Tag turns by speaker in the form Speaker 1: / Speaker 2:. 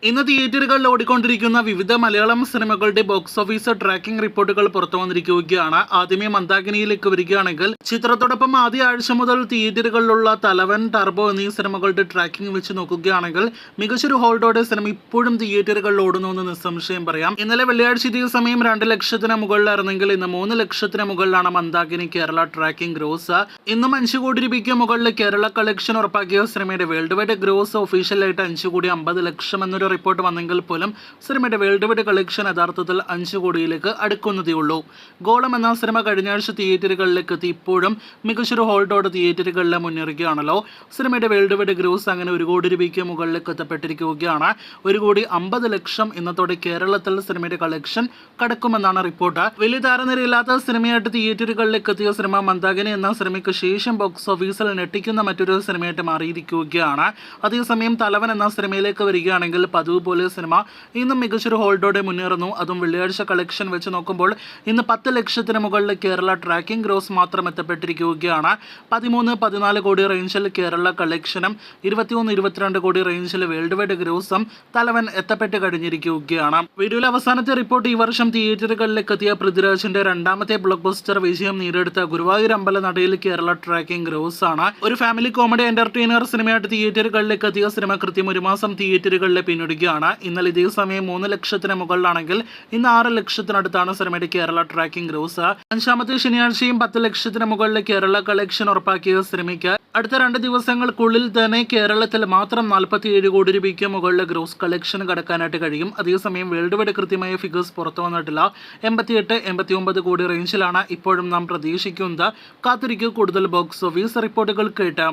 Speaker 1: ഇന്ന് തിയേറ്ററുകളിൽ ഓടിക്കൊണ്ടിരിക്കുന്ന വിവിധ മലയാളം സിനിമകളുടെ ബോക്സ് ഓഫീസ് ട്രാക്കിംഗ് റിപ്പോർട്ടുകൾ പുറത്തു വന്നിരിക്കുകയാണ്. ആദ്യമേ മന്ദാകിനിയിലേക്ക് വരികയാണെങ്കിൽ ചിത്രത്തോടൊപ്പം ആദ്യ ആഴ്ച മുതൽ തിയേറ്ററുകളിലുള്ള തലവൻ, ടർബോ എന്നീ സിനിമകളുടെ ട്രാക്കിംഗ് വെച്ച് നോക്കുകയാണെങ്കിൽ മികച്ചൊരു ഹോൾഡോടെ സിനിമ ഇപ്പോഴും തിയേറ്ററുകളിൽ ഓടുന്നുവെന്ന് നിസ്സംശയം പറയാം. ഇന്നലെ വെള്ളിയാഴ്ച ഇതേ സമയം 2 ലക്ഷത്തിന് മുകളിലായിരുന്നെങ്കിൽ ഇന്ന് 3 ലക്ഷത്തിന് മുകളിലാണ് മന്ദാകിനി കേരള ട്രാക്കിംഗ് ഗ്രോസ്. ഇന്നും 5 കോടി രൂപയ്ക്ക് മുകളിൽ കേരള കളക്ഷൻ ഉറപ്പാക്കിയ സിനിമയുടെ വേൾഡ് വൈഡ് ഗ്രോസ് ഒഫീഷ്യലായിട്ട് 5 കോടി 50 ലക്ഷം എന്നൊരു റിപ്പോർട്ട് വന്നെങ്കിൽ പോലും സിനിമയുടെ വേൾഡ് വൈഡ് കളക്ഷൻ യഥാർത്ഥത്തിൽ 5 കോടിയിലേക്ക് അടുക്കുന്നതേ ഉള്ളൂ. ഗോളം എന്ന സിനിമ കഴിഞ്ഞ ആഴ്ച തിയേറ്ററുകളിലേക്ക് എത്തി ഇപ്പോഴും മികച്ചൊരു ഹോൾഡോട് തിയേറ്ററുകളിൽ മുന്നേറുകയാണല്ലോ. സിനിമയുടെ വേൾഡ് വൈഡ് ഗ്രോസ് അങ്ങനെ 1 കോടി രൂപയ്ക്ക് മുകളിലേക്ക് എത്തപ്പെട്ടിരിക്കുകയാണ്. 1 കോടി 50 ലക്ഷം ഇന്നത്തോടെ കേരളത്തിൽ സിനിമയുടെ കളക്ഷൻ കടക്കുമെന്നാണ് റിപ്പോർട്ട്. വലിയ താരനിരയില്ലാത്ത സിനിമയായിട്ട് തിയേറ്ററുകളിലേക്ക് എത്തിയ സിനിമ മന്ദാകിനി എന്ന സിനിമയ്ക്ക് ശേഷം ബോക്സ് ഓഫീസിൽ ഞെട്ടിക്കുന്ന മറ്റൊരു സിനിമയായിട്ട് മാറിയിരിക്കുകയാണ്. അതേസമയം തലവൻ എന്ന സിനിമയിലേക്ക് വരികയാണെങ്കിൽ പതിവ് പോലെ സിനിമ ഇന്നും മികച്ചൊരു ഹോൾഡോടെ മുന്നേറുന്നു. അതും വെള്ളിയാഴ്ച കളക്ഷൻ വെച്ച് നോക്കുമ്പോൾ ഇന്ന് 10 ലക്ഷത്തിന് മുകളിൽ കേരള ട്രാക്കിംഗ് ഗ്രോസ് മാത്രം എത്തപ്പെട്ടിരിക്കുകയാണ്. 13-14 കോടി റേഞ്ചിൽ കേരള കളക്ഷനും 21-22 കോടി റേഞ്ചിൽ വേൾഡ് വൈഡ് ഗ്രോസും തലവൻ എത്തപ്പെട്ട് കഴിഞ്ഞിരിക്കുകയാണ്. വീഡിയോയിലെ അവസാനത്തെ റിപ്പോർട്ട് ഈ വർഷം തിയേറ്ററുകളിലേക്ക് എത്തിയ പൃഥ്വിരാജിന്റെ രണ്ടാമത്തെ ബ്ലോക്ക് ബസ്റ്റർ വിജയം നേടിയെടുത്ത ഗുരുവായൂർ അമ്പലനടയിൽ കേരള ട്രാക്കിംഗ് ഗ്രോസ് ആണ്. ഒരു ഫാമിലി കോമഡി എന്റർടൈനർ സിനിമയായിട്ട് തിയേറ്ററുകളിലേക്ക് എത്തിയ സിനിമ കൃത്യം 1 മാസം തിയേറ്ററുകളിലെ പിന്നിടുകയാണ്. ഇന്നലെ ഇതേ സമയം 3 ലക്ഷത്തിന് മുകളിലാണെങ്കിൽ ഇന്ന് 6 ലക്ഷത്തിനടുത്താണ് സിനിമയുടെ കേരള ട്രാക്കിംഗ് ഗ്രോസ്. 5ാമത്തെ ശനിയാഴ്ചയും 10 ലക്ഷത്തിന് മുകളിൽ കേരള കളക്ഷൻ ഉറപ്പാക്കിയ സിനിമയ്ക്ക് അടുത്ത 2 ദിവസങ്ങൾക്കുള്ളിൽ തന്നെ കേരളത്തിൽ മാത്രം 47 കോടി രൂപയ്ക്ക് മുകളിൽ ഗ്രോസ് കളക്ഷൻ കടക്കാനായിട്ട് കഴിയും. അതേസമയം വേൾഡ് വൈഡ് കൃത്യമായ ഫിഗേഴ്സ് പുറത്തു വന്നിട്ടില്ല. 88-89 കോടി റേഞ്ചിലാണ് ഇപ്പോഴും നാം പ്രതീക്ഷിക്കുന്നത്. കാത്തിരിക്കും കൂടുതൽ ബോക്സ് ഓഫീസ് റിപ്പോർട്ടുകൾ കേട്ട്.